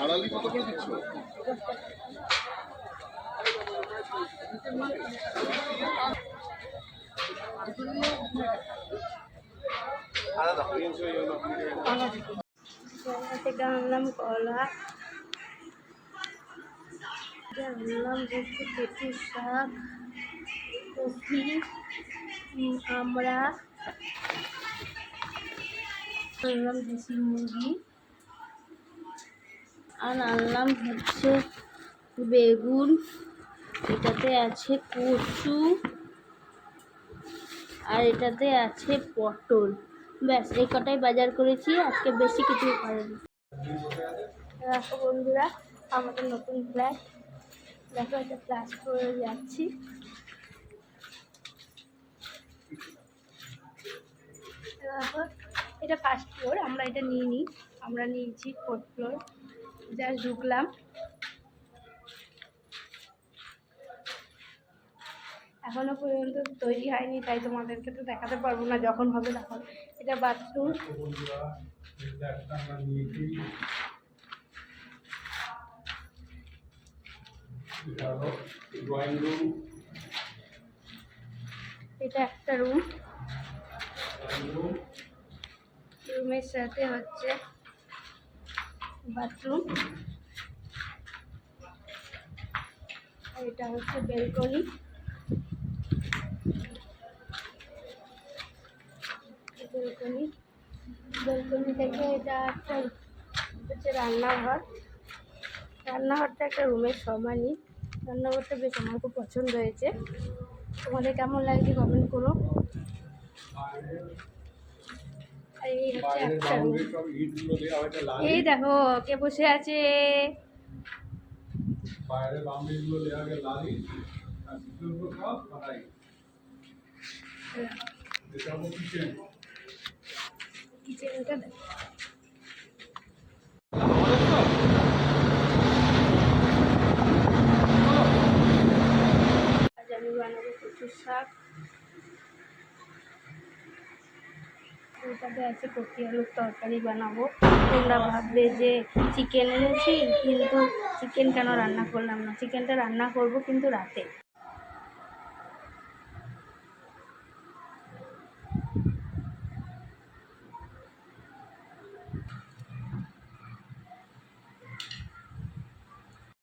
আড়ালি কত করে দিচ্ছ? থেকে আনলাম কলা, আনলাম হচ্ছে কচু শাক, কপি, আমরা আনলাম দেশি মুরগি, আর আনলাম হচ্ছে বেগুন, এটাতে আছে কচু, আর এটাতে আছে পটল। ব্যাস এই কটাই বাজার করেছি, আজকে বেশি কিছু করিনি। দেখো বন্ধুরা, আমাদের নতুন ফ্ল্যাট, দেখো এটা ক্লাস করে যাচ্ছি। দেখো এটা ফার্স্ট ফ্লোর, আমরা এটা নিইনি, আমরা নিয়েছি ফোর্থ ফ্লোর। জাস্ট ঢুকলাম, এখনো পর্যন্ত তৈরি হয়নি, তাই তোমাদেরকে তো দেখাতে পারবো না, যখন হবে তখন। এটা বাথরুম, এটা একটা রুম, রুমের সাথে হচ্ছে বাথরুম, এটা হচ্ছে বেলকনি, বেলকনি থেকে এটা একটা হচ্ছে রান্নাঘর। রান্নাঘরটা একটা রুমের সমানই, রান্নাঘরটা বেশ আমার খুব পছন্দ হয়েছে। তোমাদের কেমন লাগছে কমেন্ট করো। আর এই হচ্ছে একটা রুম, এই দেখো কে বসে আছে। কিচেনটা আজ আমি বানাবো কচুর শাক, ওটাতে আছে কপি আলুর তরকারি বানাবো। তোমরা ভাববে যে চিকেন এনেছি, কিন্তু চিকেন কেন রান্না করলাম না, চিকেনটা রান্না করব কিন্তু রাতে।